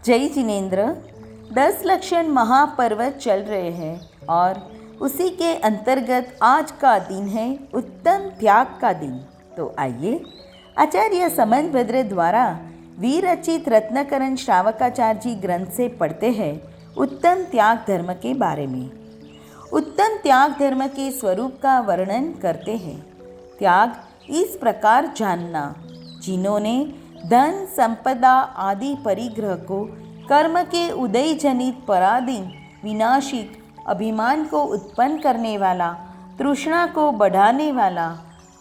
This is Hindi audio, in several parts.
जय जिनेन्द्र। 10 लक्षण महापर्व चल रहे हैं और उसी के अंतर्गत आज का दिन है उत्तम त्याग का दिन। तो आइए आचार्य समंतभद्र द्वारा विरचित रत्नकरण श्रावकाचार्य जी ग्रंथ से पढ़ते हैं उत्तम त्याग धर्म के बारे में। उत्तम त्याग धर्म के स्वरूप का वर्णन करते हैं। त्याग इस प्रकार जानना, जिन्होंने धन संपदा आदि परिग्रह को, कर्म के उदय जनित पराधीन विनाशिक अभिमान को उत्पन्न करने वाला, तृष्णा को बढ़ाने वाला,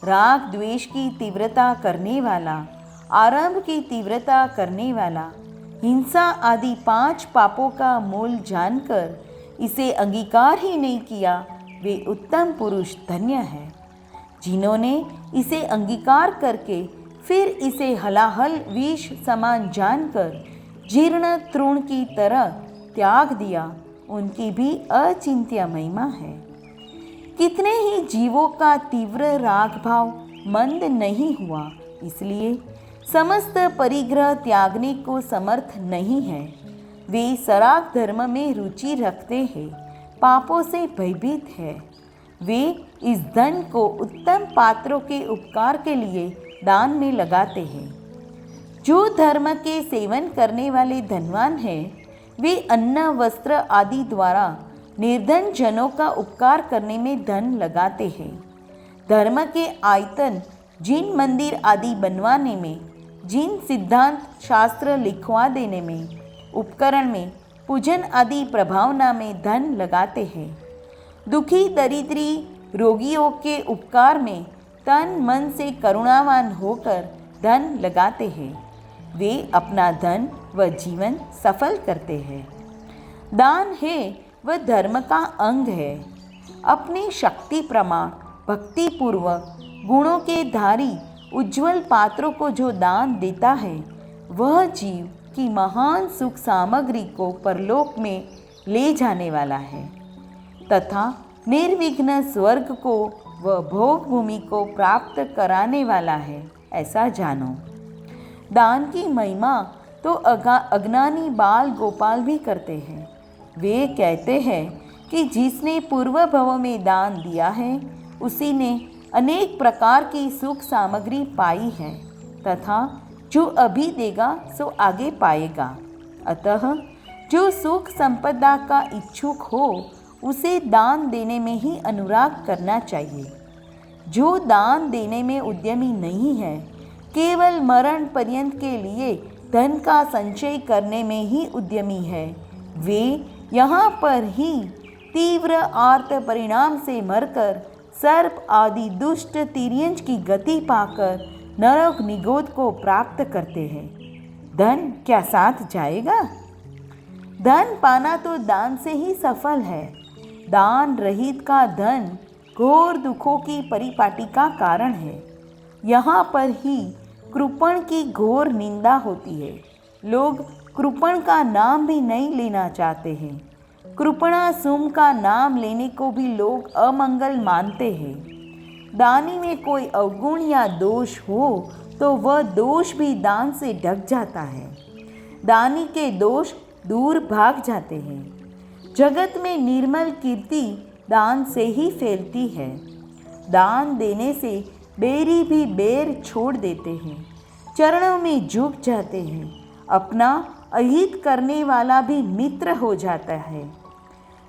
राग द्वेष की तीव्रता करने वाला, आरंभ की तीव्रता करने वाला, हिंसा आदि 5 पापों का मूल जानकर इसे अंगीकार ही नहीं किया, वे उत्तम पुरुष धन्य है। जिन्होंने इसे अंगीकार करके फिर इसे हलाहल विष समान जानकर जीर्ण तृण की तरह त्याग दिया, उनकी भी अचिंत्य महिमा है। कितने ही जीवों का तीव्र राग भाव मंद नहीं हुआ, इसलिए समस्त परिग्रह त्यागने को समर्थ नहीं है। वे सराग धर्म में रुचि रखते हैं, पापों से भयभीत है। वे इस धन को उत्तम पात्रों के उपकार के लिए दान में लगाते हैं। जो धर्म के सेवन करने वाले धनवान हैं, वे अन्न वस्त्र आदि द्वारा निर्धन जनों का उपकार करने में धन लगाते हैं। धर्म के आयतन, जिन मंदिर आदि बनवाने में, जिन सिद्धांत शास्त्र लिखवा देने में, उपकरण में, पूजन आदि प्रभावना में धन लगाते हैं। दुखी दरिद्री रोगियों के उपकार में तन मन से करुणावान होकर धन लगाते हैं। वे अपना धन व जीवन सफल करते हैं। दान है वह धर्म का अंग है। अपनी शक्ति प्रमाण भक्ति पूर्वक गुणों के धारी उज्जवल पात्रों को जो दान देता है, वह जीव की महान सुख सामग्री को परलोक में ले जाने वाला है तथा निर्विघ्न स्वर्ग को व भोग भूमि को प्राप्त कराने वाला है, ऐसा जानो। दान की महिमा तो अज्ञानी बाल गोपाल भी करते हैं। वे कहते हैं कि जिसने पूर्व भव में दान दिया है, उसी ने अनेक प्रकार की सुख सामग्री पाई है तथा जो अभी देगा सो आगे पाएगा। अतः जो सुख संपदा का इच्छुक हो, उसे दान देने में ही अनुराग करना चाहिए। जो दान देने में उद्यमी नहीं है, केवल मरण पर्यंत के लिए धन का संचय करने में ही उद्यमी है, वे यहाँ पर ही तीव्र आर्त परिणाम से मरकर सर्प आदि दुष्ट तिर्यंच की गति पाकर नरक निगोद को प्राप्त करते हैं। धन क्या साथ जाएगा? धन पाना तो दान से ही सफल है। दान रहित का धन घोर दुखों की परिपाटी का कारण है। यहाँ पर ही कृपण की घोर निंदा होती है। लोग कृपण का नाम भी नहीं लेना चाहते हैं। कृपणासुम का नाम लेने को भी लोग अमंगल मानते हैं। दानी में कोई अवगुण या दोष हो तो वह दोष भी दान से ढक जाता है। दानी के दोष दूर भाग जाते हैं। जगत में निर्मल कीर्ति दान से ही फैलती है। दान देने से बेरी भी बेर छोड़ देते हैं, चरणों में झुक जाते हैं। अपना अहित करने वाला भी मित्र हो जाता है।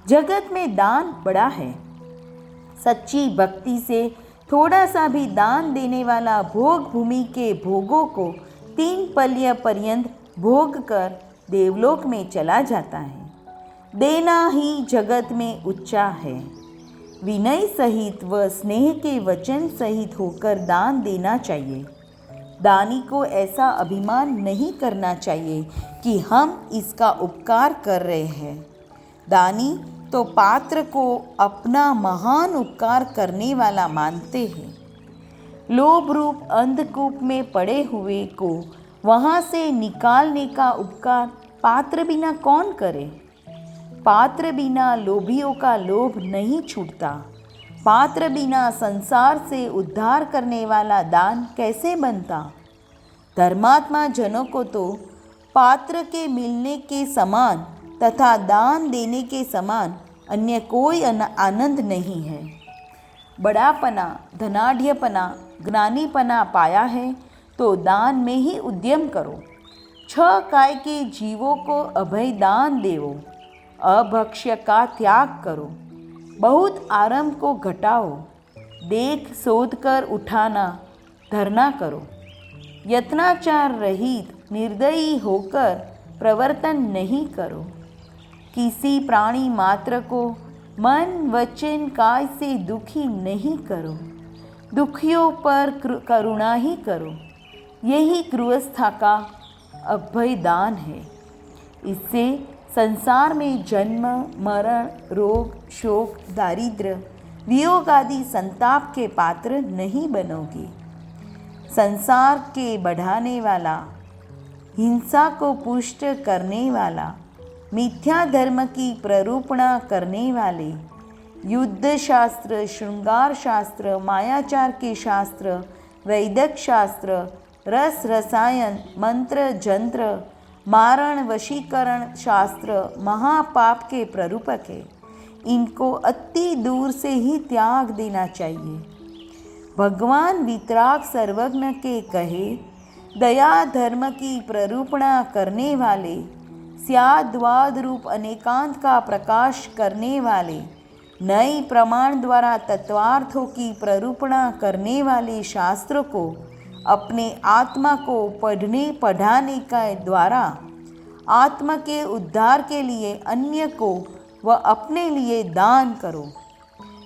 जगत में दान बड़ा है। सच्ची भक्ति से थोड़ा सा भी दान देने वाला भोग भूमि के भोगों को 3 पल्य पर्यंत भोग कर देवलोक में चला जाता है। देना ही जगत में ऊंचा है। विनय सहित व स्नेह के वचन सहित होकर दान देना चाहिए। दानी को ऐसा अभिमान नहीं करना चाहिए कि हम इसका उपकार कर रहे हैं। दानी तो पात्र को अपना महान उपकार करने वाला मानते हैं। लोभ रूप अंधकूप में पड़े हुए को वहाँ से निकालने का उपकार पात्र बिना कौन करे? पात्र बिना लोभियों का लोभ नहीं छूटता। पात्र बिना संसार से उद्धार करने वाला दान कैसे बनता? धर्मात्मा जनों को तो पात्र के मिलने के समान तथा दान देने के समान अन्य कोई आनंद नहीं है। बड़ापना, धनाढ़यपना, ज्ञानीपना पाया है तो दान में ही उद्यम करो। 6 काय के जीवों को अभय दान देवो। अभक्ष्य का त्याग करो। बहुत आराम को घटाओ। देख शोध कर उठाना धरना करो। यत्नाचार रहित निर्दयी होकर प्रवर्तन नहीं करो। किसी प्राणी मात्र को मन वचन काय से दुखी नहीं करो। दुखियों पर करुणा ही करो। यही गृहस्था का अभय दान है। इससे संसार में जन्म, मरण, रोग, शोक, दारिद्र्य, वियोग आदि संताप के पात्र नहीं बनोगे। संसार के बढ़ाने वाला, हिंसा को पुष्ट करने वाला, मिथ्या धर्म की प्ररूपणा करने वाले, युद्ध शास्त्र, श्रृंगार शास्त्र, मायाचार के शास्त्र, वैदिक शास्त्र, रस रसायन, मंत्र जंत्र, मारण वशीकरण शास्त्र महापाप के प्ररूपक है। इनको अति दूर से ही त्याग देना चाहिए। भगवान वितराग सर्वज्ञ के कहे, दया धर्म की प्ररूपणा करने वाले, स्याद्वाद रूप अनेकांत का प्रकाश करने वाले, नए प्रमाण द्वारा तत्वार्थों की प्ररूपणा करने वाले शास्त्रों को अपने आत्मा को पढ़ाने के द्वारा आत्मा के उद्धार के लिए अन्य को व अपने लिए दान करो।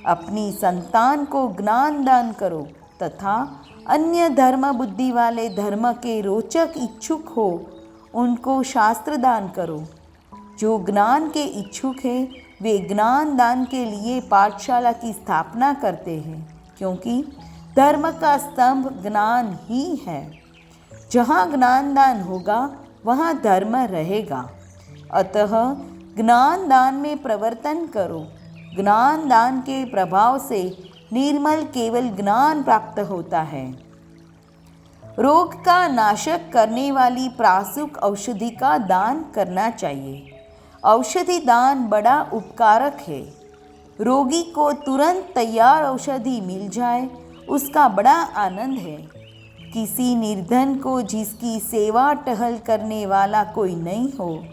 अपनी संतान को ज्ञान दान करो तथा अन्य धर्म बुद्धि वाले धर्म के रोचक इच्छुक हो उनको शास्त्र दान करो। जो ज्ञान के इच्छुक है वे ज्ञान दान के लिए पाठशाला की स्थापना करते हैं, क्योंकि धर्म का स्तंभ ज्ञान ही है। जहाँ ज्ञान दान होगा वहाँ धर्म रहेगा। अतः ज्ञान दान में प्रवर्तन करो। ज्ञान दान के प्रभाव से निर्मल केवल ज्ञान प्राप्त होता है। रोग का नाशक करने वाली प्रासुक औषधि का दान करना चाहिए। औषधि दान बड़ा उपकारक है। रोगी को तुरंत तैयार औषधि मिल जाए उसका बड़ा आनंद है। किसी निर्धन को जिसकी सेवा टहल करने वाला कोई नहीं हो,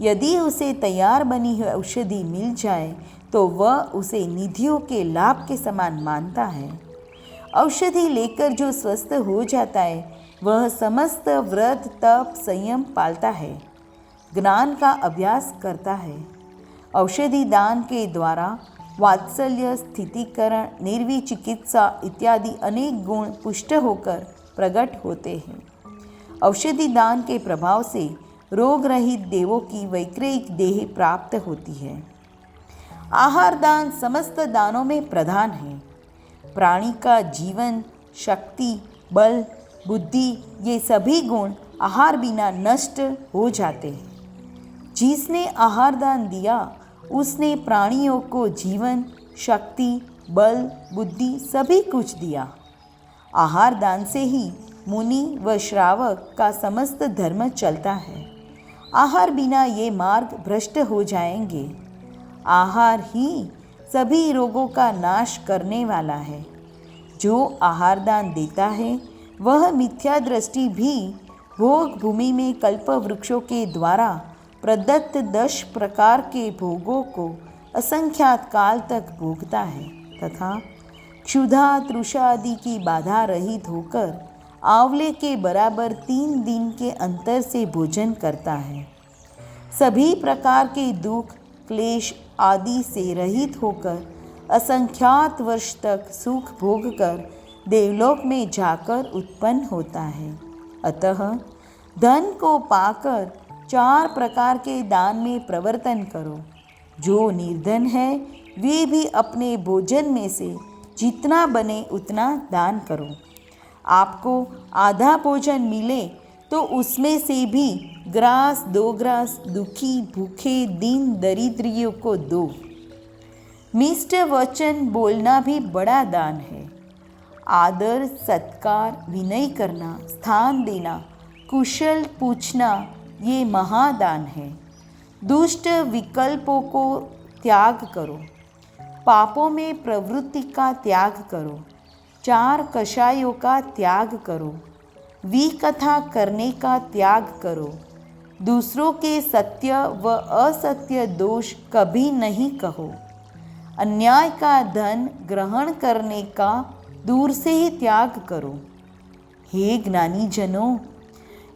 यदि उसे तैयार बनी हुई औषधि मिल जाए तो वह उसे निधियों के लाभ के समान मानता है। औषधि लेकर जो स्वस्थ हो जाता है वह समस्त व्रत तप संयम पालता है, ज्ञान का अभ्यास करता है। औषधि दान के द्वारा वात्सल्य, स्थितिकरण, निर्विचिकित्सा इत्यादि अनेक गुण पुष्ट होकर प्रकट होते हैं। औषधि दान के प्रभाव से रोग रहित देवों की वैक्रयिक देह प्राप्त होती है। आहार दान समस्त दानों में प्रधान है। प्राणी का जीवन, शक्ति, बल, बुद्धि ये सभी गुण आहार बिना नष्ट हो जाते हैं। जिसने आहार दान दिया उसने प्राणियों को जीवन, शक्ति, बल, बुद्धि सभी कुछ दिया। आहार दान से ही मुनि व श्रावक का समस्त धर्म चलता है। आहार बिना ये मार्ग भ्रष्ट हो जाएंगे। आहार ही सभी रोगों का नाश करने वाला है। जो आहार दान देता है वह मिथ्या दृष्टि भी भोग भूमि में कल्प वृक्षों के द्वारा प्रदत्त 10 प्रकार के भोगों को असंख्यात काल तक भोगता है तथा क्षुधा तृषा आदि की बाधा रहित होकर आंवले के बराबर 3 दिन के अंतर से भोजन करता है। सभी प्रकार के दुख, क्लेश आदि से रहित होकर असंख्यात वर्ष तक सुख भोगकर देवलोक में जाकर उत्पन्न होता है। अतः धन को पाकर 4 प्रकार के दान में प्रवर्तन करो। जो निर्धन है वे भी अपने भोजन में से जितना बने उतना दान करो। आपको आधा भोजन मिले तो उसमें से भी ग्रास 2 ग्रास दुखी, भूखे, दीन, दरिद्रियों को दो। मिष्ट वचन बोलना भी बड़ा दान है। आदर, सत्कार, विनय करना, स्थान देना, कुशल पूछना ये महादान है। दुष्ट विकल्पों को त्याग करो, पापों में प्रवृत्ति का त्याग करो, 4 कषायों का त्याग करो, विकथा करने का त्याग करो, दूसरों के सत्य व असत्य दोष कभी नहीं कहो, अन्याय का धन ग्रहण करने का दूर से ही त्याग करो। हे ज्ञानी जनों,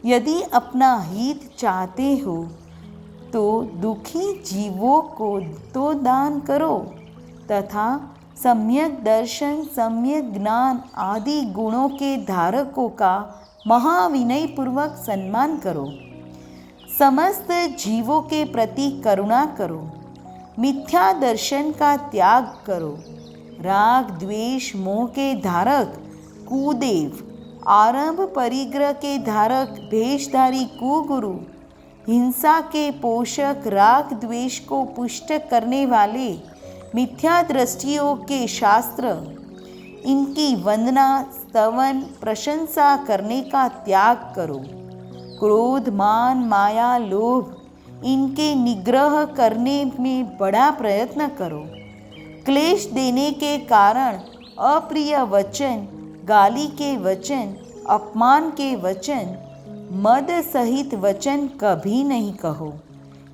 यदि अपना हित चाहते हो तो दुखी जीवों को तो दान करो तथा सम्यक दर्शन, सम्यक ज्ञान आदि गुणों के धारकों का महाविनय पूर्वक सम्मान करो। समस्त जीवों के प्रति करुणा करो, मिथ्या दर्शन का त्याग करो, राग द्वेष मोह के धारक कुदेव, आरंभ परिग्रह के धारक भेषधारी कुगुरु, हिंसा के पोषक राग द्वेष को पुष्ट करने वाले मिथ्या दृष्टियों के शास्त्र, इनकी वंदना स्तवन प्रशंसा करने का त्याग करो। क्रोध मान माया लोभ इनके निग्रह करने में बड़ा प्रयत्न करो। क्लेश देने के कारण अप्रिय वचन, गाली के वचन, अपमान के वचन, मद सहित वचन कभी नहीं कहो।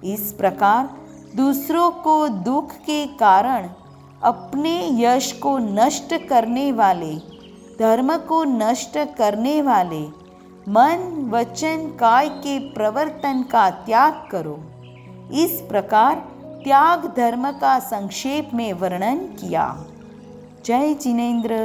इस प्रकार दूसरों को दुख के कारण अपने यश को नष्ट करने वाले, धर्म को नष्ट करने वाले मन वचन काय के प्रवर्तन का त्याग करो। इस प्रकार त्याग धर्म का संक्षेप में वर्णन किया। जय जिनेंद्र।